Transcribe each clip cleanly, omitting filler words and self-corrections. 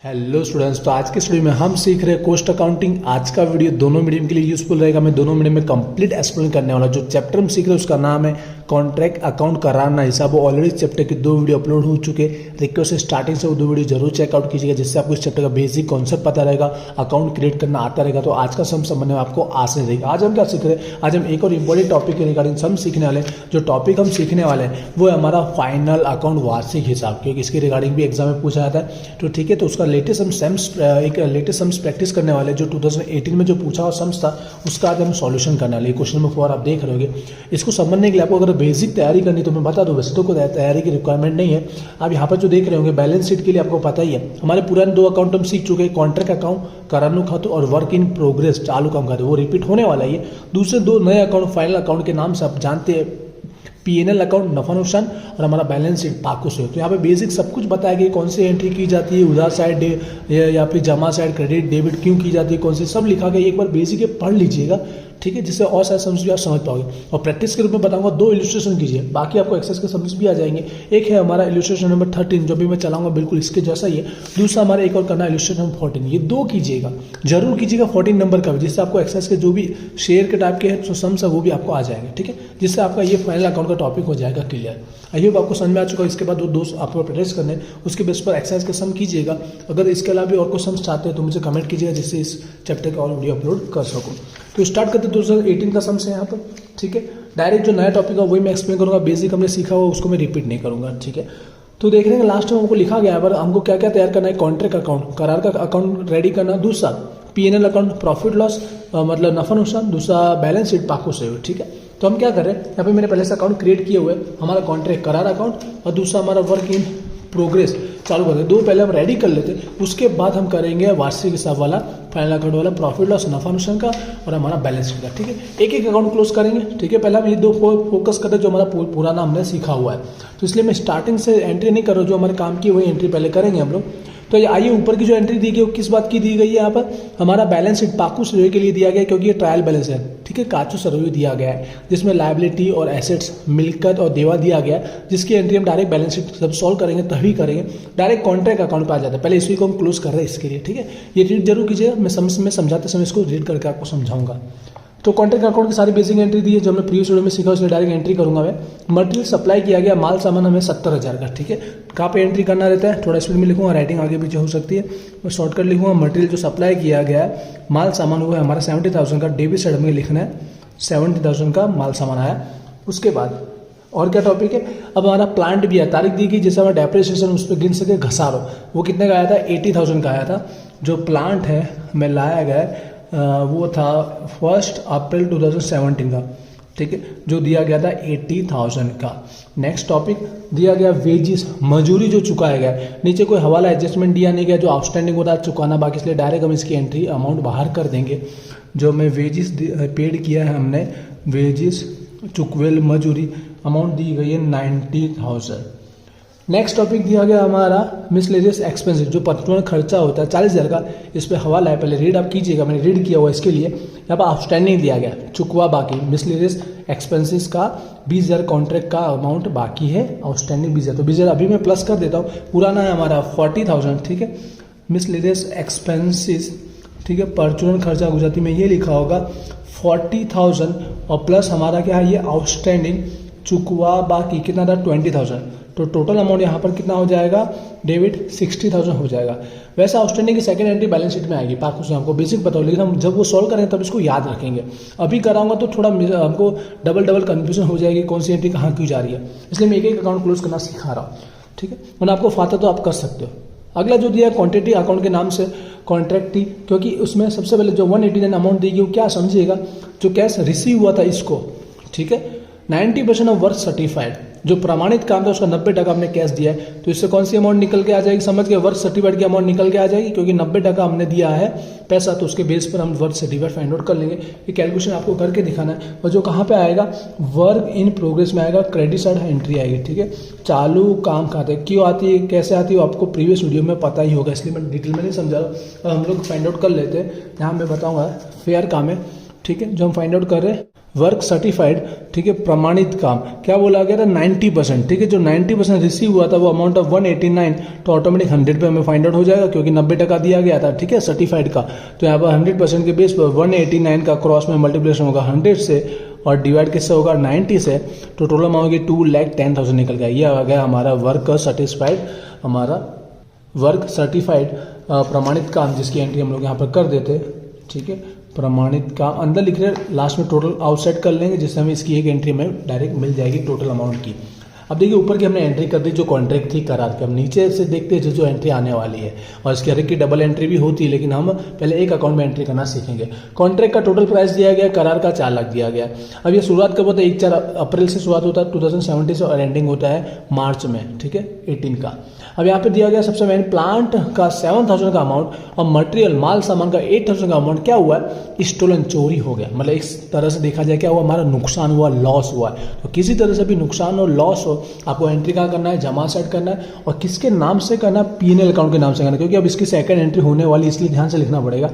Hello students, तो आज के स्टूडियो में हम सीख रहे हैं कोस्ट अकाउंटिंग। आज का वीडियो दोनों मीडियम के लिए यूजफुल रहेगा। मैं दोनों मीडियम में कंप्लीट एक्सप्लेन करने वाला। जो चैप्टर हम सीख रहे हैं उसका नाम है कॉन्ट्रैक्ट अकाउंट कराना हिसाब। वो ऑलरेडी चैप्टर के 2 वीडियो अपलोड हो चुके। रिक्वेस्ट है स्टार्टिंग से वो 2 वीडियो जरूर चेकआउट कीजिएगा, जिससे आपको इस चैप्टर का बेसिक कॉन्सेप्ट पता रहेगा, अकाउंट क्रिएट करना आता रहेगा। तो आज का सम समझने में आपको आसान रहेगा। आज हम क्या सीख रहे हैं? आज हम एक और इंपॉर्टेंट टॉपिक के रिगार्डिंग सम सीखने वाले। जो टॉपिक हम सीखने वाले हैं वो है हमारा फाइनल अकाउंट वार्षिक हिसाब, क्योंकि इसके रिगार्डिंग भी एग्जाम में पूछा जाता है। तो ठीक है, तो उसका लेटेस्ट सम्स प्रैक्टिस करने वाले। जो 2018 में जो पूछा हुआ सम्स था उसका आज हम सॉल्यूशन करने वाले। क्वेश्चन नंबर 4 आप देख रहे होंगे। इसको समझने के लिए आपको अगर बेसिक तैयारी करनी तो मैं बता दूं, वैसे तो कोई तैयारी की रिक्वायरमेंट नहीं है। आप यहाँ पर जो देख रहे होंगे बैलेंस शीट के लिए आपको पता ही है, हमारे पुराने 2 अकाउंट हम सीख चुके हैं, कॉन्ट्रैक्ट अकाउंट करानु खातों और वर्क इन प्रोग्रेस चालू काम खाते, वो रिपीट होने वाला है। दूसरे 2 नए अकाउंट फाइनल अकाउंट के नाम से आप जानते हैं, पीएनएल अकाउंट नफा नुकसान और हमारा बैलेंस शीट पाको से। तो यहाँ पे बेसिक सब कुछ बताया गया, कौन सी एंट्री की जाती है, उधार साइड या फिर जमा साइड क्रेडिट डेबिट क्यों की जाती है, कौन सी सब लिखा गया। एक बार बेसिक पढ़ लीजिएगा, ठीक है, जिससे और सारे समझ भी आप समझ पाओगे। और प्रैक्टिस के रूप में बताऊंगा 2 इलस्ट्रेशन कीजिए, बाकी आपको एक्सेस के समझ भी आ जाएंगे। एक है हमारा इलस्ट्रेशन नंबर 13 जो भी मैं चलाऊंगा बिल्कुल इसके जैसा ही है। दूसरा हमारा एक और करना है इलस्ट्रेशन नंबर 14। ये 2 कीजिएगा, जरूर कीजिएगा 14 नंबर का भी, जिससे आपको एक्सेस के जो भी शेयर के टाइप के हैं सम्स है वो भी आपको आ जाएंगे, ठीक है, जिससे आपका ये फाइनल अकाउंट का टॉपिक हो जाएगा क्लियर। आई होप आपको समझ में आ चुका है। इसके बाद 2 आपको प्रैक्टिस करने, उसके बेस पर एक्सरसाइज के सम कीजिएगा। अगर इसके अलावा भी और कुछ सम्स चाहते हैं तो मुझे कमेंट कीजिएगा, जिससे इस चैप्टर का और वीडियो अपलोड कर सकूँ। तो स्टार्ट करते 2018 का सम्स है यहाँ पर, ठीक है। डायरेक्ट जो नया टॉपिक है वही मैं एक्सप्लेन करूँगा, बेसिक हमने सीखा हुआ उसको मैं रिपीट नहीं करूँगा, ठीक है। तो देख रहे हैं लास्ट में हमको लिखा गया है, पर हमको क्या क्या तैयार करना है? कॉन्ट्रैक्ट अकाउंट, करार का अकाउंट रेडी करना, दूसरा पीएनएल अकाउंट प्रॉफिट लॉस मतलब नफा नुकसान, दूसरा बैलेंस शीट पाको से, ठीक है। तो हम क्या कर रहे हैं, यहाँ पे मैंने पहले से अकाउंट क्रिएट किए हुए हैं, हमारा कॉन्ट्रैक्ट करार अकाउंट और दूसरा हमारा वर्क इन प्रोग्रेस चालू करते हैं। 2 पहले हम रेडी कर लेते हैं, उसके बाद हम करेंगे वार्षिक हिसाब वाला, फाइनल अकाउंट वाला, प्रॉफिट लॉस नफा नुकसान का और हमारा बैलेंस शीट का, ठीक है। एक एक अकाउंट क्लोज करेंगे, ठीक है। पहले हम ये 2 फोकस करते हैं जो हमारा पुराना हमने सीखा हुआ है। तो इसलिए मैं स्टार्टिंग से एंट्री नहीं कर रहा हूँ, जो हमारे काम की वही एंट्री पहले करेंगे हम लोग। तो ये आइए, ऊपर की जो एंट्री दी गई वो किस बात की दी गई है? यहाँ पर हमारा बैलेंस शीट पाकू सर्वे के लिए दिया गया है, क्योंकि ये ट्रायल बैलेंस है, ठीक है। काचू सर्वे दिया गया है जिसमें लायबिलिटी और एसेट्स, मिल्कियत और देवा दिया गया है, जिसकी एंट्री हम डायरेक्ट बैलेंस शीट जब सॉल्व करेंगे तभी करेंगे। डायरेक्ट कॉन्ट्रैक्ट अकाउंट पे आ जाता है, पहले इसी को हम क्लोज कर रहे हैं इसके लिए, ठीक है। ये रीड जरूर कीजिएगा, मैं समझाते समय इसको रीड करके आपको समझाऊंगा। तो कॉन्ट्रैक्ट अकाउंट की सारी बेसिक एंट्री दी है जो हमने प्रीवियस वीडियो में सीखा, उसमें डायरेक्ट एंट्री करूंगा मैं। मटेरियल सप्लाई किया गया, माल सामान हमें 70,000 का, ठीक है। कहाँ पे एंट्री करना रहता है, थोड़ा स्पीड में लिखूंगा, राइटिंग आगे पीछे हो सकती है, मैं शॉर्टकट लिखूंगा। मटेरियल जो सप्लाई किया गया है, माल सामान हुआ है हमारा 70,000 का, डेबिट साइड में लिखना है 70,000 का माल सामान आया। उसके बाद और क्या टॉपिक है, अब हमारा प्लांट भी है, तारीख दी गई, जैसे हमारा डेप्रिसिएशन उस पर गिन सके घसारो, वो कितने का आया था? 80,000 का आया था। जो प्लांट है हमें लाया गया है वो था 1 अप्रैल 2017 का, ठीक है, जो दिया गया था 80,000 का। नेक्स्ट टॉपिक दिया गया वेजिस, मजूरी जो चुकाया गया है। नीचे कोई हवाला एडजस्टमेंट दिया नहीं गया, जो आउटस्टैंडिंग होता है चुकाना बाकी, इसलिए डायरेक्ट हम इसकी एंट्री अमाउंट बाहर कर देंगे। जो हमें वेजिस पेड किया है हमने, वेजिस चुकवेल मजूरी, अमाउंट दी गई है 90,000। नेक्स्ट टॉपिक दिया गया हमारा मिसलेनियस एक्सपेंसेस, जो प्रतिपूर्ण खर्चा होता है 40,000 का, इस पर हवाला है, पहले रीड आप कीजिएगा, मैंने रीड किया हुआ इसके लिए। यहाँ पर आउटस्टैंडिंग दिया गया, चुकवा बाकी, मिसलेनियस एक्सपेंसेस का 20,000 कॉन्ट्रैक्ट का अमाउंट बाकी है, आउटस्टैंडिंग 20,000, तो 20,000 अभी मैं प्लस कर देता हूँ। पुराना है हमारा 40,000, ठीक है। मिसलेनियस एक्सपेंसेस, ठीक है, परचून खर्चा गुजराती में ये लिखा होगा 40,000 और प्लस हमारा क्या है, ये आउटस्टैंडिंग चुकवा बाकी कितना था 20,000। तो टोटल अमाउंट यहाँ पर कितना हो जाएगा, डेबिट 60,000 हो जाएगा। वैसे आउटस्टैंडिंग की सेकंड एंट्री बैलेंस शीट में आएगी, पाकू से हमको बेसिक पता हो, लेकिन हम जब वो सॉल्व करेंगे तब इसको याद रखेंगे। अभी कराऊंगा तो थोड़ा हमको डबल कन्फ्यूजन हो जाएगी, कौन सी एंट्री कहाँ क्यों जा रही है, इसलिए मैं एक एक अकाउंट क्लोज करना सिखा रहा हूँ, ठीक है। मैंने आपको फाता तो आप कर सकते हो। अगला जो दिया है क्वांटिटी अकाउंट के नाम से कॉन्ट्रैक्टी, क्योंकि उसमें सबसे पहले जो 189 अमाउंट दी गई, क्या समझिएगा, जो कैश रिसीव हुआ था इसको, ठीक है, 90% ऑफ वर्क सर्टिफाइड, जो प्रमाणित काम था उसका 90% हमने कैश दिया है, तो इससे कौन सी अमाउंट निकल के आ जाएगी, समझ के वर्क सर्टिफाइड की अमाउंट निकल के आ जाएगी, क्योंकि 90% हमने दिया है पैसा, तो उसके बेस पर हम वर्क सर्टिफाइड फाइंड आउट कर लेंगे। ये कैलकुलेशन आपको करके दिखाना है। और जो कहाँ पे आएगा, वर्क इन प्रोग्रेस में आएगा, क्रेडिट साइड एंट्री आएगी, ठीक है। चालू काम खाते क्यों आती है, कैसे आती है, वो आपको प्रीवियस वीडियो में पता ही होगा, इसलिए मैं डिटेल में नहीं समझा रहा हूँ। हम लोग फाइंड आउट कर लेते हैं, यहाँ मैं बताऊँगा फेयर काम है, ठीक है, जो हम फाइंड आउट कर रहे हैं वर्क सर्टिफाइड, ठीक है, प्रमाणित काम क्या बोला गया था 90%, ठीक है। जो 90% रिसीव हुआ था वो अमाउंट ऑफ 189, तो ऑटोमेटिक 100 पे हमें फाइंड आउट हो जाएगा क्योंकि 90% दिया गया था, ठीक है, सर्टिफाइड का। तो यहाँ पर 100% के बेस पर 189 का क्रॉस में मल्टीप्लिकेशन होगा 100 से और डिवाइड किससे होगा 90 से, तो टोटल अमाउंट होगी 2,10,000 निकल गया। ये आ गया हमारा वर्क सर्टिस्फाइड, हमारा वर्क सर्टिफाइड प्रमाणित काम, जिसकी एंट्री हम लोग यहाँ पर कर देते, ठीक है। प्रमाणित काम अंदर लिख रहे, लास्ट में टोटल आउटसाइड कर लेंगे जिससे हमें इसकी एक एंट्री में डायरेक्ट मिल जाएगी टोटल अमाउंट की। अब देखिए ऊपर की हमने एंट्री कर दी जो कॉन्ट्रैक्ट थी करार की। हम नीचे से देखते हैं जो एंट्री आने वाली है, और इसकी हर एक की डबल एंट्री भी होती है, लेकिन हम पहले एक अकाउंट में एंट्री करना सीखेंगे। कॉन्ट्रैक्ट का टोटल प्राइस दिया गया, करार का 4 लाख दिया गया। अब ये शुरुआत कब होता है, 1 अप्रैल से शुरुआत होता है 2017 से, और एंडिंग होता है मार्च में, ठीक है, 18 का। अब यहाँ पे दिया गया सबसे मेन प्लांट का 7,000 का अमाउंट और मटेरियल माल सामान का 8,000 का अमाउंट क्या हुआ है, स्टोलन चोरी हो गया। मतलब इस तरह से देखा जाए क्या हुआ, हमारा नुकसान हुआ, लॉस हुआ है। तो किसी तरह से भी नुकसान हो, लॉस हो, आपको एंट्री कहाँ करना है, जमा साइड करना है, और किसके नाम से करना है, पीएनएल अकाउंट के नाम से करना है, क्योंकि अब इसकी सेकंड एंट्री होने वाली, इसलिए ध्यान से लिखना पड़ेगा।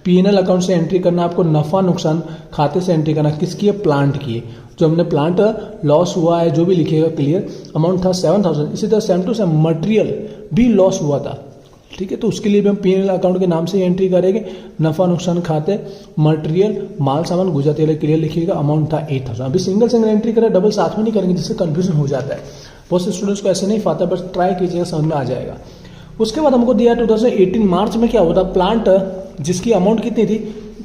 पीएनएल अकाउंट से एंट्री करना आपको, नफा नुकसान खाते से एंट्री करना, किसकी है, प्लांट की है। जो हमने प्लांट लॉस हुआ है जो भी लिखिएगा क्लियर, अमाउंट था 7,000। इसी तरह सेम टू सेम मटेरियल भी लॉस हुआ था, ठीक है, तो उसके लिए भी हम पीएनएल अकाउंट के नाम से एंट्री करेंगे। नफा नुकसान खाते, मटेरियल माल सामान गुजराती वाले क्लियर लिखिएगा, अमाउंट था 8,000। अभी सिंगल एंट्री करें, डबल साथ में नहीं करेंगे जिससे कंफ्यूजन हो जाता है। बहुत से स्टूडेंट्स को ऐसे नहीं पाता, बस ट्राई कीजिएगा, समझ में आ जाएगा। उसके बाद हमको दिया 2018 मार्च में क्या होता, प्लांट जिसकी अमाउंट कितनी थी,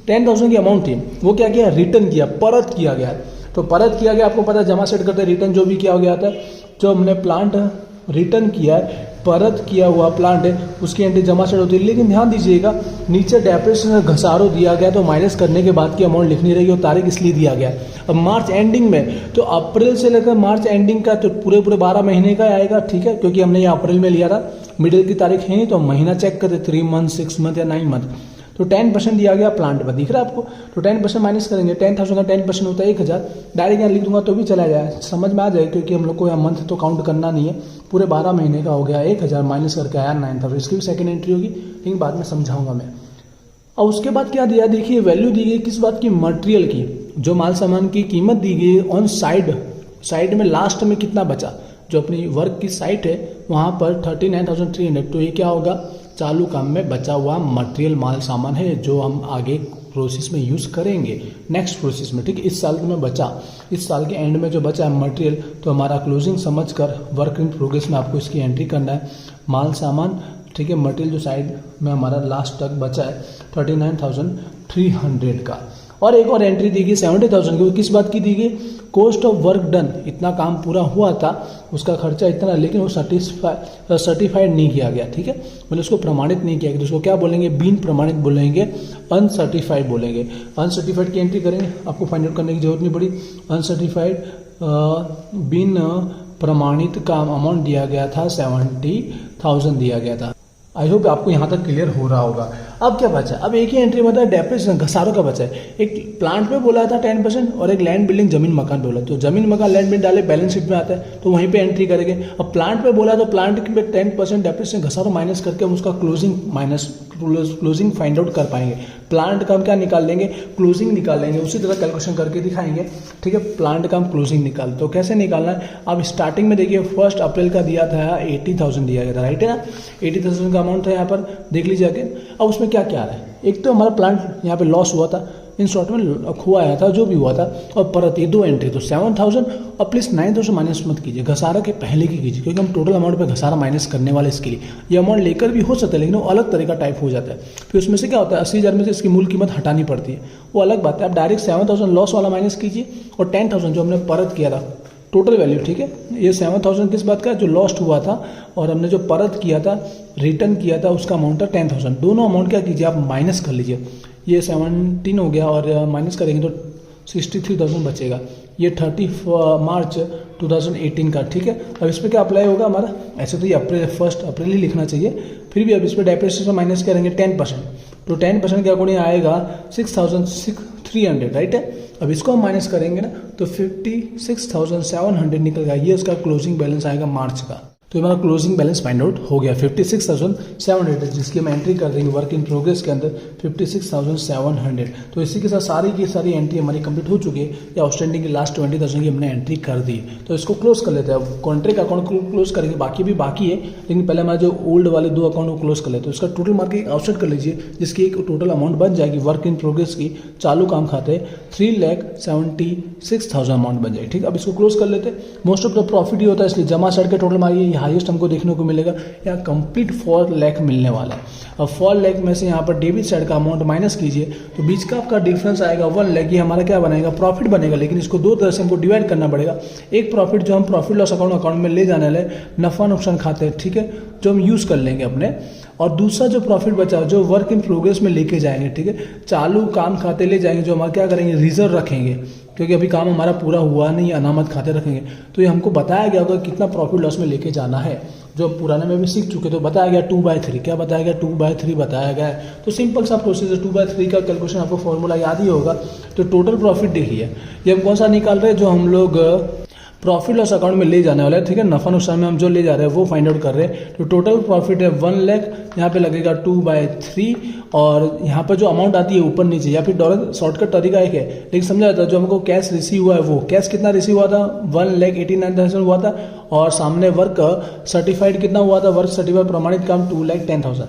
10,000 की अमाउंट थी, वो क्या किया, रिटर्न किया, परत किया गया। तो परत किया गया, आपको पता है जमा सेट करते रिटर्न जो भी किया गया था, जो हमने प्लांट रिटर्न किया है, परत किया हुआ प्लांट है, उसकी एंट्री जमा सेट होती है। लेकिन ध्यान दीजिएगा नीचे डेप्रिसिएशन घसारो दिया गया, तो माइनस करने के बाद की अमाउंट लिखनी रहेगी और तारीख इसलिए दिया गया। अब मार्च एंडिंग में, तो अप्रैल से लेकर मार्च एंडिंग का तो पूरे 12 महीने का आएगा, ठीक है, क्योंकि हमने ये अप्रैल में लिया था, मिडिल की तारीख है नहीं, तो महीना चेक करते 3 मंथ, 6 मंथ या 9 मंथ। तो 10% दिया गया प्लांट में, दिख रहा है आपको, तो 10% माइनस करेंगे, 10,000 का 10% होता है 1,000। डायरेक्ट यहाँ लिख दूंगा तो भी चला जाए, समझ में आ जाए, क्योंकि हम लोग को यहाँ मंथ तो काउंट करना नहीं है। पूरे 12 महीने का हो गया, 1,000 माइनस करके आया 9,000। इसकी भी सेकंड एंट्री होगी, लेकिन बाद में समझाऊंगा मैं। और उसके बाद क्या दिया, देखिए वैल्यू दी गई किस बात की, मटेरियल की। जो माल सामान की कीमत दी गई ऑन साइड में लास्ट में कितना बचा, जो अपनी वर्क की साइट है वहाँ पर 39,300। तो ये क्या होगा, चालू काम में बचा हुआ मटेरियल माल सामान है, जो हम आगे प्रोसेस में यूज़ करेंगे, नेक्स्ट प्रोसेस में, ठीक है। इस साल में बचा, इस साल के एंड में जो बचा है मटेरियल, तो हमारा क्लोजिंग समझकर वर्क इन प्रोग्रेस में आपको इसकी एंट्री करना है। माल सामान, ठीक है, मटेरियल जो साइड में हमारा लास्ट तक बचा है 39,300 का। और एक और एंट्री दी गई 70,000 की, किस बात की दी गई, कॉस्ट ऑफ वर्क डन, इतना काम पूरा हुआ था, उसका खर्चा इतना, लेकिन वो सर्टिफाइड नहीं किया गया, ठीक है, मतलब उसको प्रमाणित नहीं किया गया। तो उसको क्या बोलेंगे, बिन प्रमाणित बोलेंगे, अनसर्टिफाइड बोलेंगे। अनसर्टिफाइड की एंट्री करेंगे, आपको फाइंड आउट करने की जरूरत नहीं पड़ी। अनसर्टिफाइड बिन प्रमाणित काम अमाउंट दिया गया था 70,000 दिया गया था। आई होप आपको यहाँ तक क्लियर हो रहा होगा। अब क्या बचा, अब एक ही एंट्री में था डेप्रिसिएशन घसारों का बचा है। एक प्लांट पे बोला था 10% और एक लैंड बिल्डिंग जमीन मकान पे बोला, तो जमीन मकान लैंड बिल्डिंग डाले बैलेंस शीट में आता है, तो वहीं पे एंट्री करेंगे। अब प्लांट पे बोला तो प्लांट पे 10% डेप्रिसिएशन घसारों माइनस करके हम उसका क्लोजिंग फाइंड आउट कर पाएंगे। प्लांट का हम क्या निकाल लेंगे, क्लोजिंग निकाल लेंगे, उसी तरह कैलकुलेशन करके दिखाएंगे, ठीक है। प्लांट का हम क्लोजिंग निकाल, तो कैसे निकालना है, अब स्टार्टिंग में देखिए 1 अप्रैल का दिया था 80,000 दिया गया था, राइट है ना, 80,000 का अमाउंट था, यहाँ पर देख लीजिए आगे। अब उसमें क्या क्या आ रहा है, एक तो हमारा प्लांट यहाँ पे लॉस हुआ था, इन शॉर्ट में खुआ आया था जो भी हुआ था, और परत ये 2 एंट्री, तो 7,000 और प्लस 9,000 माइनस मत कीजिए, घसारा के पहले की कीजिए, क्योंकि हम टोटल अमाउंट पे घसारा माइनस करने वाले इसके लिए। ये अमाउंट लेकर भी हो सकता है, लेकिन वो अलग तरह का टाइप हो जाता है। फिर उसमें से क्या होता है, 80,000 में से इसकी मूल कीमत हटानी पड़ती है, वो अलग बात है। आप डायरेक्ट 7,000 लॉस वाला माइनस कीजिए और 10,000 जो हमने परत किया था टोटल वैल्यू, ठीक है। ये 7,000 किस बात का, जो लॉस्ट हुआ था, और हमने जो परत किया था, रिटर्न किया था, उसका अमाउंट था 10,000। दोनों अमाउंट क्या कीजिए, आप माइनस कर लीजिए। ये 17 हो गया और माइनस करेंगे तो 63,000 बचेगा। ये 30 मार्च 2018 का, ठीक है। अब इस पर क्या अप्लाई होगा हमारा, ऐसे तो ये 1 अप्रैल ही लिखना चाहिए, फिर भी अब इस पर डेप्रिसिएशन माइनस करेंगे 10%, तो 10% के अकॉर्डिंग आएगा 6,300, राइट है। अब इसको हम माइनस करेंगे ना, तो 56,700 निकल गया, ये इसका क्लोजिंग बैलेंस आएगा मार्च का। तो हमारा क्लोजिंग बैलेंस फाइंड आउट हो गया 56,700, जिसकी हम एंट्री कर देंगे वर्क इन प्रोग्रेस के अंदर 56,700। तो इसी के साथ सारी की सारी एंट्री हमारी कंप्लीट हो चुकी है, या आउटस्टैंडिंग की लास्ट 20,000 की हमने एंट्री कर दी। तो इसको क्लोज कर लेते हैं। अब कॉन्ट्रैक्ट अकाउंट को क्लोज करेंगे, बाकी भी बाकी है, लेकिन पहले हमारे जो ओल्ड वाले 2 अकाउंट को क्लोज कर लेते हैं। तो इसका टोटल मार्केट आउटसेट कर लीजिए, जिसकी एक टोटल अमाउंट बन जाएगी वर्क इन प्रोग्रेस की चालू काम खाते 3,76,000 अमाउंट बन जाएगी। ठीक, अब इसको क्लोज कर लेते हैं। मोस्ट ऑफ द प्रॉफिट ही होता है, इसलिए जमा साइड के टोटल मारिए, ये हाईएस्ट हमको देखने को मिलेगा, यहाँ कंप्लीट 4 लाख मिलने वाला है। अब 4 लाख में से यहाँ पर डेबिट साइड का अमाउंट माइनस कीजिए, तो बीच का आपका डिफरेंस आएगा 1 लाख। ये हमारा क्या बनेगा, प्रॉफिट बनेगा, लेकिन इसको 2 तरह से हमको डिवाइड करना पड़ेगा। एक प्रॉफिट जो हम प्रॉफिट लॉस अकाउंट में ले जाने वाले नफा नुकसान खाते हैं, ठीक है, जो हम यूज कर लेंगे अपने, और दूसरा जो प्रॉफिट बचा जो वर्क इन प्रोग्रेस में लेके जाएंगे, ठीक है, चालू काम खाते ले जाएंगे, जो हमारा क्या करेंगे, रिजर्व रखेंगे, क्योंकि अभी काम हमारा पूरा हुआ नहीं, अनामत खाते रखेंगे। तो ये हमको बताया गया होगा कितना प्रॉफिट लॉस में लेके जाना है, जो पुराने में भी सीख चुके। तो बताया गया 2/3, क्या बताया गया, 2/3 बताया गया है। तो सिंपल सा प्रोसेस है, 2/3 का कैलकुलेशन आपको फॉर्मूला याद ही होगा। तो टोटल प्रॉफिट देखिए, ये हम कौन सा निकाल रहे हैं, जो हम लोग प्रॉफिट लॉस अकाउंट में ले जाने वाला है, ठीक है, नफा नुकसान में हम जो ले जा रहे हैं वो फाइंड आउट कर रहे हैं। तो टोटल प्रॉफिट है 1 लाख, यहाँ पे लगेगा 2/3, और यहाँ पर जो अमाउंट आती है ऊपर नीचे, या फिर डॉलर शॉर्टकट तरीका एक है, लेकिन समझा जाता है जो हमको कैश रिसीव हुआ है, वो कैश कितना रिसीव हुआ था, 1,89,000 हुआ था, और सामने वर्क सर्टिफाइड कितना हुआ था, वर्क सर्टिफाइड प्रमाणित काम 2,10,000।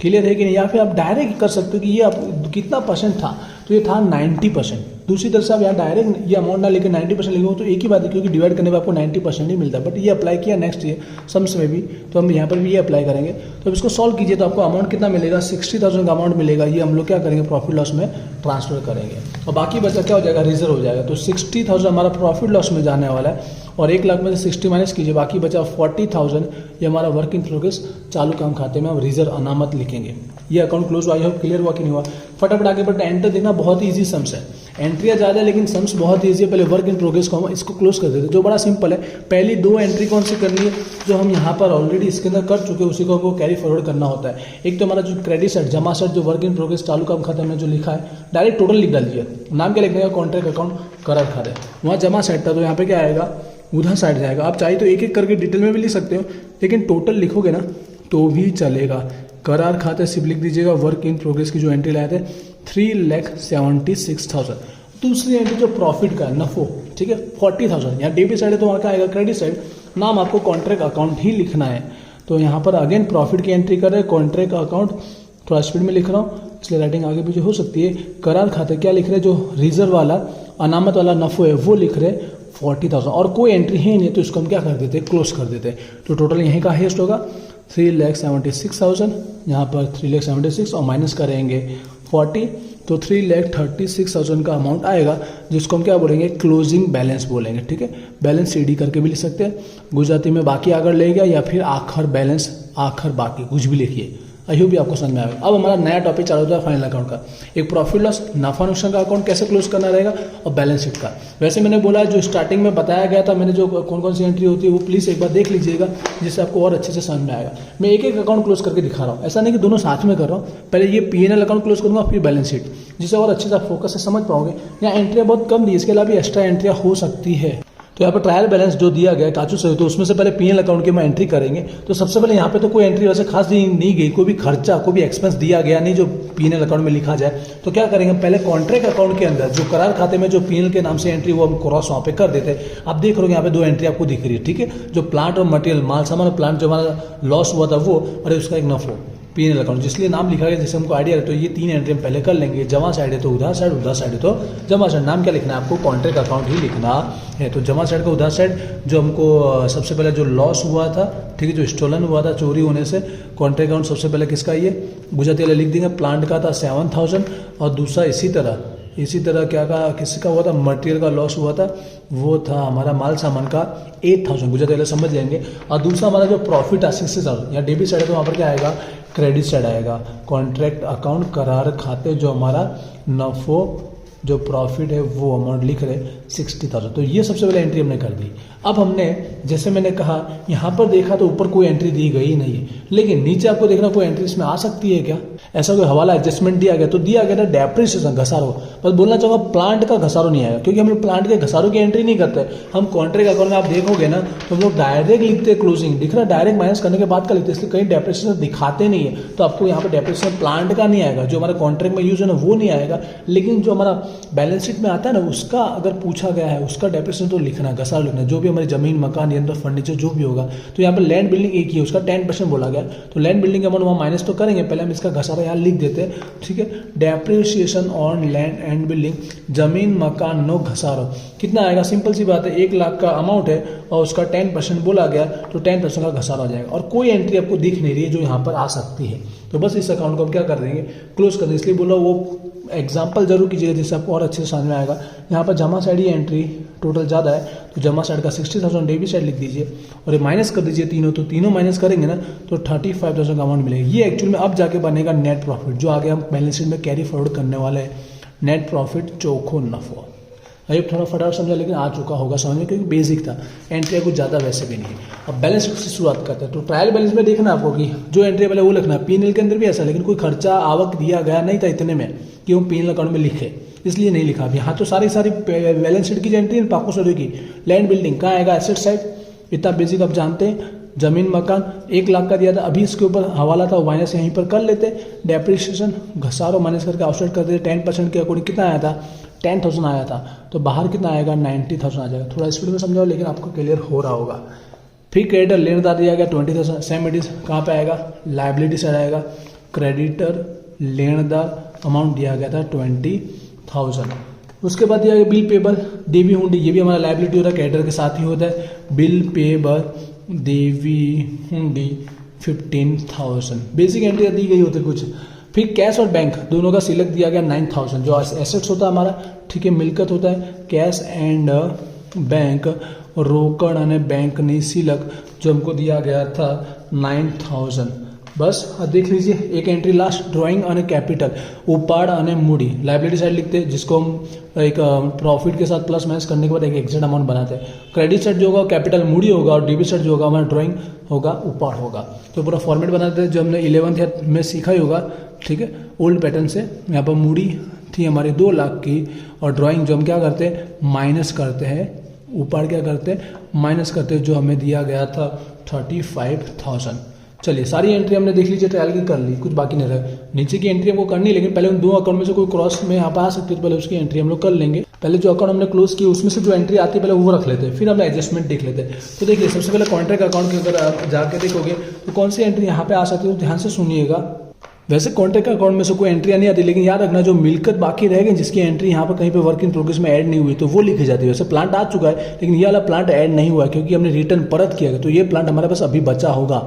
क्लियर है कि नहीं? या फिर आप डायरेक्ट कर सकते हो कि ये आप कितना परसेंट था, तो ये था 90%। दूसरी तरफ से आप यहाँ डायरेक्ट ये अमाउंट ना लेकर 90% लिखे हो तो एक ही बात है, क्योंकि डिवाइड करने में आपको 90% ही मिलता है। बट ये अप्लाई किया नेक्स्ट ईयर सम्स में भी, तो हम यहाँ पर भी ये अप्लाई करेंगे। तो अब इसको सॉल्व कीजिए तो आपको अमाउंट कितना मिलेगा, 60,000 का अमाउंट मिलेगा। ये हम लोग क्या करेंगे, प्रॉफिट लॉस में ट्रांसफर करेंगे, और बाकी बचा क्या हो जाएगा, रिजर्व हो जाएगा। तो 60,000 हमारा प्रॉफिट लॉस में जाने वाला है, और 1 लाख में से 60 माइनस कीजिए, बाकी बचा 40,000। ये हमारा वर्क इन प्रोग्रेस चालू काम खाते में हम रिजर्व अनामत लिखेंगे। ये अकाउंट क्लोज हुआ, आई होप क्लियर हुआ कि नहीं हुआ। फटाफट आगे बढ़ते, एंटर देखना बहुत ईजी सम्स है, एंट्रियाँ ज़्यादा है लेकिन सम्स बहुत ईजी है। पहले वर्क इन प्रोग्रेस को हम इसको क्लोज कर देते हैं, जो बड़ा सिंपल है। पहली 2 एंट्री कौन सी करनी है, जो हम यहाँ पर ऑलरेडी इसके अंदर कर चुके हैं, उसी को हमको कैरी फॉरवर्ड करना होता है। एक तो हमारा जो क्रेडिट साइड, जमा साइड, जो वर्क इन प्रोग्रेस चालू काम खाते में जो लिखा है, डायरेक्ट टोटल लिख डालिए। नाम क्या लिखने का, कॉन्ट्रैक्ट अकाउंट करार खाते, वहाँ जमा साइड था, तो यहाँ पे क्या आएगा, उधर साइड जाएगा। आप चाहे तो एक एक करके डिटेल में भी लिख सकते हो, लेकिन टोटल लिखोगे ना तो भी चलेगा। करार खाते सिर्फ लिख दीजिएगा, वर्क इन प्रोग्रेस की जो एंट्री लाए थे 3,76,000। दूसरी एंट्री जो प्रॉफिट का है, नफो, ठीक है, 40,000। यहाँ डेबिट साइड है तो वहाँ क्या आएगा, क्रेडिट साइड। नाम आपको कॉन्ट्रैक्ट अकाउंट ही लिखना है। तो यहाँ पर अगेन प्रॉफिट की एंट्री कर रहे हैं, कॉन्ट्रैक्ट अकाउंट, थोड़ा स्पीड में लिख रहा हूँ इसलिए राइटिंग आगे पीछे हो सकती है। करार खाते क्या लिख रहे हैं, जो रिजर्व वाला अनामत वाला नफो है वो लिख रहे हैं 40,000, और कोई एंट्री है नहीं, तो इसको हम क्या कर देते हैं, क्लोज कर देते हैं। तो टोटल यहीं का हाईएस्ट होगा 3,76,000, यहाँ पर 3,76,000 और माइनस करेंगे 40, तो 3,36,000 का अमाउंट आएगा, जिसको हम क्या बोलेंगे, क्लोजिंग बैलेंस बोलेंगे। ठीक है, बैलेंस सीडी करके भी लिख सकते हैं, गुजराती में बाकी आकर ले गया, या फिर आखिर बैलेंस, आखिर बाकी, कुछ भी लिखिए। आई होप भी आपको समझ में आएगा। अब हमारा नया टॉपिक चालू होता है फाइनल अकाउंट का। एक प्रॉफिट लॉस, नाफा नुकसान का अकाउंट कैसे क्लोज करना रहेगा, और बैलेंस शीट का। वैसे मैंने बोला जो स्टार्टिंग में बताया गया था, मैंने जो कौन कौन सी एंट्री होती है वो प्लीज़ एक बार देख लीजिएगा, जिससे आपको और अच्छे से समझ में आएगा। मैं एक एक अकाउंट क्लोज करके दिखा रहा हूँ, ऐसा नहीं कि दोनों साथ में कर रहा हूँ। पहले ये P&L अकाउंट क्लोज करूँगा, फिर बैलेंस शीट, जिससे और अच्छे से फोकस से समझ पाओगे। यहाँ एंट्रियाँ बहुत कम दी, इसके अलावा भी एक्स्ट्रा एंट्रियाँ हो सकती है। तो यहाँ पर ट्रायल बैलेंस जो दिया गया है काचू से, तो उसमें से पहले P&L अकाउंट की हम एंट्री करेंगे। तो सबसे पहले यहाँ पे तो कोई एंट्री वैसे खास नहीं गई, कोई भी खर्चा, कोई भी एक्सपेंस दिया गया नहीं जो P&L अकाउंट में लिखा जाए। तो क्या करेंगे, पहले कॉन्ट्रैक्ट अकाउंट के अंदर जो करार खाते में जो P&L के नाम से एंट्री, वो हम क्रॉस वहाँ पे कर देते हैं। आप देख रहे हो यहाँ पे 2 एंट्री आपको दिख रही है। ठीक है, जो प्लांट और मटेरियल, माल सामान और प्लांट जो हमारा लॉस हुआ था वो, और उसका एक नफो P&L अकाउंट, जिसलिए नाम लिखा गया, जिससे हमको आइडिया है। तो ये 3 एंट्री हम पहले कर लेंगे। जमा साइड है तो उधार साइड, उधार साइड है तो जमा साइड। नाम क्या लिखना है आपको, कॉन्ट्रैक्ट अकाउंट ही लिखना है। तो जमा साइड का उधार साइड, जो हमको सबसे पहले जो लॉस हुआ था, ठीक है, जो स्टोलन हुआ था चोरी होने से, कॉन्ट्रैक्ट अकाउंट सबसे पहले किसका, ये गुजराती वाले लिख देंगे। प्लांट का था 7,000, और दूसरा इसी तरह क्या का, किसका हुआ था, मटेरियल का लॉस हुआ था, वो था हमारा माल सामान का 8,000, गुजराती वाले समझ लेंगे। और दूसरा हमारा जो प्रॉफिट है 60,000, या डेबिट साइड है तो वहाँ पर क्या आएगा, क्रेडिट साइड आएगा। कॉन्ट्रैक्ट अकाउंट करार खाते, जो हमारा नफो जो प्रॉफिट है वो अमाउंट लिख रहे 60,000। तो ये सबसे पहले एंट्री हमने कर दी। अब हमने जैसे मैंने कहा यहाँ पर देखा तो ऊपर कोई एंट्री दी गई नहीं है, लेकिन नीचे आपको देखना कोई एंट्री इसमें आ सकती है क्या? ऐसा कोई हवाला एडजस्टमेंट दिया गया तो दिया गया था डेप्रिसिएशन घसारो, बस बोलना चाहूँगा प्लांट का घसारो नहीं आएगा, क्योंकि हम लोग प्लांट के घसारो की एंट्री नहीं करते। हम कॉन्ट्रैक्ट अकाउंट में आप देखोगे ना तो हम लोग डायरेक्ट लिखते हैं क्लोजिंग, दिख रहा है डायरेक्ट माइनस करने के बाद का लिखते हैं, इसलिए कहीं डेप्रिसिएशन दिखाते नहीं है। तो आपको यहाँ पर डेप्रिसिएशन प्लांट का नहीं आएगा, जो हमारा कॉन्ट्रैक्ट में यूज है ना वो नहीं आएगा, लेकिन जो हमारा बैलेंस शीट में आता है ना उसका अगर पूछा गया है उसका डेप्रिसिएशन तो लिखना, घसारो लिखना, जो भी हमारी जमीन मकान यंत्र फर्नीचर जो भी होगा। तो यहाँ पर लैंड बिल्डिंग एक ही है, उसका 10% बोला गया, तो लैंड बिल्डिंग अमाउंट वहाँ माइनस तो करेंगे, पहले हम इसका घसारा यहाँ लिख देते हैं, ठीक है। Depreciation on land and building, जमीन मकान नो घसारो, कितना आएगा? सिंपल सी बात है, 1 लाख का अमाउंट है और उसका 10% बोला गया, तो 10% का घसारा हो जाएगा। और कोई एंट्री आपको दिख नहीं रही है जो यहाँ पर आ सकती है, तो बस इस अकाउंट को हम क्या कर देंगे, क्लोज कर देंगे। इसलिए बोला वो एग्जाम्पल जरूर कीजिएगा जिससे आपको और अच्छे से समझ में आएगा। यहाँ पर जमा साइड ही एंट्री टोटल ज़्यादा है, तो जमा साइड का 60,000 डेबिट साइड लिख दीजिए और ये माइनस कर दीजिए तीनों, तो तीनों माइनस करेंगे ना तो 35,000 का अमाउंट मिलेगा। ये एक्चुअल में अब जाके बनेगा नेट प्रॉफिट, जो आगे हम बैलेंस शीट में कैरी फॉरवर्ड करने वाले हैं। नेट प्रॉफिट चोखो नफा, अभी थोड़ा फटाफट समझा लेकिन आ चुका होगा समझ में, क्योंकि बेसिक था, एंट्री कुछ ज़्यादा वैसे भी नहीं। अब बैलेंस शीट से शुरुआत करते हैं। तो ट्रायल बैलेंस में देखना आपको कि जो एंट्री पहले वो लिखना है। P&L के अंदर भी ऐसा, लेकिन कोई खर्चा आवक दिया गया नहीं था इतने में कि हम P&L अकाउंट में लिखे, इसलिए नहीं लिखा। अब यहाँ तो सारी बैलेंस शीट की जो एंट्री है पाको सॉरी की, लैंड बिल्डिंग कहाँ आएगा? एसेट साइड, इतना बेसिक आप जानते हैं। जमीन मकान 1 लाख का दिया था, अभी इसके ऊपर हवाला था, माइनस यहीं पर कर लेते। डेप्रिसिएशन घसारो माइनस करके ऑफसेट कर देते, 10% के अकॉर्डिंग कितना आया था? 10,000 आया था, तो बाहर कितना आएगा? 90,000 आ जाएगा। थोड़ा स्पीड में समझाओ लेकिन आपको क्लियर हो रहा होगा। फिर क्रेडिटर लेनदार दिया गया 20,000, सेम इट इज कहाँ पे आएगा? लाइबिलिटी साइड आएगा। क्रेडिटर लेनदार अमाउंट दिया गया था 20,000। उसके बाद दिया गया बिल पेबल देवी हुंडी, ये भी हमारा लाइबिलिटी होता है, क्रेडिटर के साथ ही होता है। बिल पेबल देवी हुंडी 15,000, बेसिक एंट्री दी गई होती है कुछ। फिर कैश और बैंक दोनों का सिलेक्ट दिया गया 9,000, जो एसेट्स होता है हमारा, ठीक है, मिलकत होता है। कैश एंड बैंक रोकड़ અને બેંકની સિલક जो हमको दिया गया था 9,000। बस अब देख लीजिए एक एंट्री लास्ट, ड्राइंग અને कैपिटल, उपाड़ અને मूडी, लाइबिलिटी साइड लिखते हैं जिसको हम एक प्रॉफिट के साथ प्लस माइनस करने के बाद एक एग्जैक्ट अमाउंट बनाते हैं। क्रेडिट साइड जो होगा कैपिटल मूडी होगा और डेबिट साइड जो होगा हमारा ड्राइंग होगा उपाड़ होगा। तो पूरा फॉर्मेट बनाते हैं जो हमने 11th में सीखा ही होगा, ठीक है, ओल्ड पैटर्न से। यहाँ पर मूडी थी हमारी 2 लाख की और ड्राइंग जो हम क्या करते हैं माइनस करते हैं, ऊपर क्या करते हैं माइनस करते हैं, जो हमें दिया गया था 35,000। चलिए सारी एंट्री हमने देख लीजिए, ट्रायल की कर ली, कुछ बाकी नहीं रहा। नीचे की एंट्री हमको करनी, लेकिन पहले उन 2 अकाउंट में से कोई क्रॉस में यहाँ पर आ सकती है, तो पहले उसकी एंट्री हम लोग कर लेंगे। पहले जो अकाउंट हमने क्लोज किया उसमें से जो एंट्री आती है पहले वो रख लेते हैं, फिर हम एडजस्टमेंट देख लेते हैं। तो देखिए सबसे पहले कॉन्ट्रैक्ट अकाउंट के अगर आप जाके देखोगे तो कौन सी एंट्री यहाँ पे आ सकती है, तो ध्यान से सुनिएगा। वैसे कॉन्ट्रैक्ट अकाउंट में से कोई एंट्री नहीं आती, लेकिन याद रखना जो मिलकत बाकी रह गई जिसकी एंट्री यहाँ पर कहीं पे वर्क इन प्रोग्रेस में ऐड नहीं हुई तो वो लिखी जाती है। वैसे प्लांट आ चुका है लेकिन ये वाला प्लांट ऐड नहीं हुआ है क्योंकि हमने रिटर्न परत किया है, तो ये प्लांट हमारे पास अभी बचा होगा।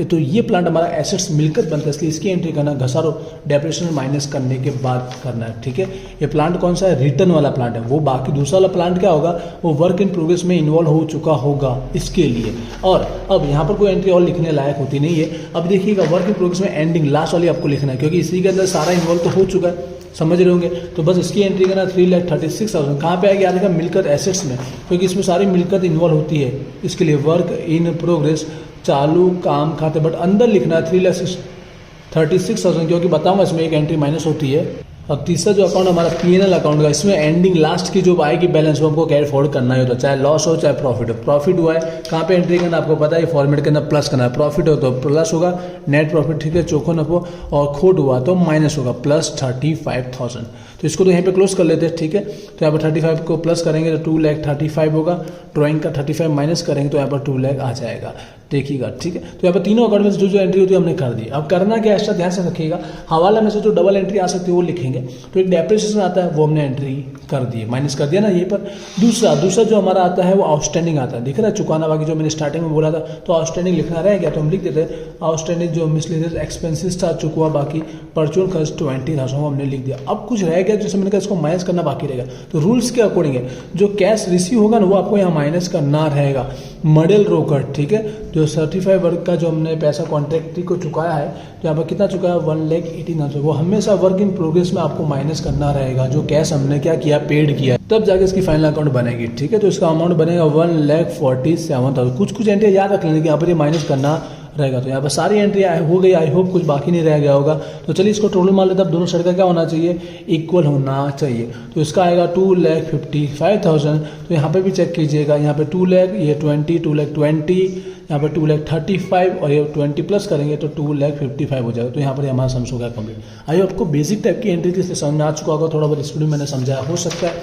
तो ये प्लांट हमारा एसेट्स मिलकत बनता है, इसलिए इसकी एंट्री करना घसारो डेप्रिसिएशन माइनस करने के बाद करना है, ठीक है। ये प्लांट कौन सा है? रिटर्न वाला प्लांट है। वो बाकी दूसरा वाला प्लांट क्या होगा, वो वर्क इन प्रोग्रेस में इन्वॉल्व हो चुका होगा इसके लिए। और अब यहाँ पर कोई एंट्री और लिखने लायक होती नहीं है। अब देखिएगा वर्क इन प्रोग्रेस में एंडिंग लास्ट वाली आपको लिखना है, क्योंकि इसी के अंदर सारा इन्वॉल्व तो हो चुका है, समझ रहे होंगे। तो बस इसकी एंट्री करना 3,36,000 कहाँ पे आएगी? याद रखा मिलकत एसेट्स में, क्योंकि इसमें सारी मिलकत इन्वॉल्व होती है। इसके लिए वर्क इन प्रोग्रेस चालू काम खाते, बट अंदर लिखना है 3,36,000 क्योंकि बताऊंगा इसमें एक एंट्री माइनस होती है। अब तीसरा जो अकाउंट हमारा P&L अकाउंट का, इसमें एंडिंग लास्ट की जो आएगी बैलेंस वो हमको कैरी फॉरवर्ड करना ही होता है, चाहे लॉस हो चाहे प्रॉफिट हो। प्रॉफिट हुआ है कहाँ पे एंट्री करना आपको पता है, फॉर्मेट के अंदर प्लस करना है। प्रॉफिट हो तो प्लस होगा नेट प्रॉफिट, ठीक है, चोखो नफो, और खोट हुआ तो माइनस होगा प्लस 35,000। तो इसको तो यहीं पे क्लोज कर लेते हैं, ठीक है। तो यहाँ पर 35 को प्लस करेंगे तो 2,35,000 होगा, ड्राइंग का 35 माइनस करेंगे तो यहाँ पर 2 लाख आ जाएगा, देखिएगा, ठीक है। तो यहाँ पर तीनों अकाउंट में से जो एंट्री होती है हमने कर दी। अब करना क्या एक्स्ट्रा ध्यान से रखिएगा, हवाला में से जो डबल एंट्री आ सकती है वो लिखेंगे। तो एक डेप्रिसिएशन आता है वो हमने एंट्री कर दी, माइनस कर दिया ना यहीं पर। दूसरा जो हमारा आता है वो आउटस्टैंडिंग आता है, दिख रहा है चुकाना बाकी, जो मैंने स्टार्टिंग में बोला था। तो आउटस्टैंडिंग लिखना रहेगा तो हम लिख देते हैं आउटस्टैंडिंग जो मिसलेनियस एक्सपेंसेस था चुका बाकी, परचून खर्च 20,000 को हमने लिख दिया। अब कुछ रह गया जैसे मैंने कहा इसको माइनस करना बाकी रहेगा, तो रूल्स के अकॉर्डिंग है जो कैश रिसीव होगा ना वो आपको यहाँ माइनस करना रहेगा। मॉडल रोकड़, ठीक है, जो सर्टिफाइड वर्क का जो हमने पैसा कॉन्ट्रैक्टरी को चुकाया है, तो यहाँ पर कितना चुका है 1,18,000, वो हमेशा वर्क इन प्रोग्रेस में आपको माइनस करना रहेगा जो कैश हमने क्या किया, पेड किया, तब जाके इसकी फाइनल अकाउंट बनेगी। ठीक है, तो इसका अमाउंट बनेगा 1,47,000। कुछ एंट्री याद रख लेने की यहाँ पर ये माइनस करना रहेगा। तो यहाँ पर सारी एंट्री हो गई, आई होप कुछ बाकी नहीं रह गया होगा। तो चलिए इसको टोटल मान लेते हैं। अब दोनों साइड का क्या होना चाहिए, इक्वल होना चाहिए। तो इसका आएगा 2,55,000। तो यहाँ पे भी चेक कीजिएगा, यहाँ पे 2 लाख, ये 20, 2,20,000, यहाँ पर 2,35,000 और ये 20 प्लस करेंगे तो 2,55,000 हो जाएगा। तो यहाँ पर हमारा सम्स हो गया कंप्लीट। आई आपको बेसिक टाइप की एंट्री जिससे समझ में आ चुका होगा, थोड़ा बहुत स्टूडियो मैंने समझाया, हो सकता है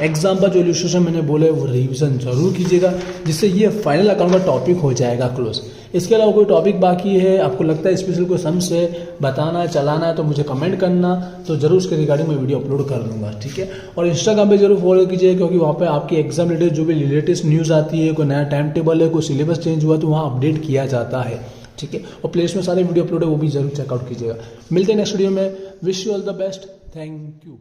एग्जाम पर जो इलस्ट्रेशन मैंने बोले वो रिवीजन जरूर कीजिएगा, जिससे ये फाइनल अकाउंट का टॉपिक हो जाएगा क्लोज। इसके अलावा कोई टॉपिक बाकी है, आपको लगता है स्पेशल कोई सम से बताना है, चलाना है, तो मुझे कमेंट करना, तो जरूर उसके रिगार्डिंग मैं वीडियो अपलोड कर लूँगा। ठीक है, और इंस्टाग्राम पे जरूर फॉलो कीजिए, क्योंकि वहाँ पे आपकी एग्जाम रिलेटेड जो भी लेटेस्ट न्यूज़ आती है, कोई नया टाइम टेबल है, कोई सिलेबस चेंज हुआ तो वहाँ अपडेट किया जाता है। ठीक है, और प्लेलिस्ट में सारे वीडियो अपलोड है, वो भी जरूर चेकआउट कीजिएगा। मिलते हैं नेक्स्ट वीडियो में। Wish you all the best, thank you.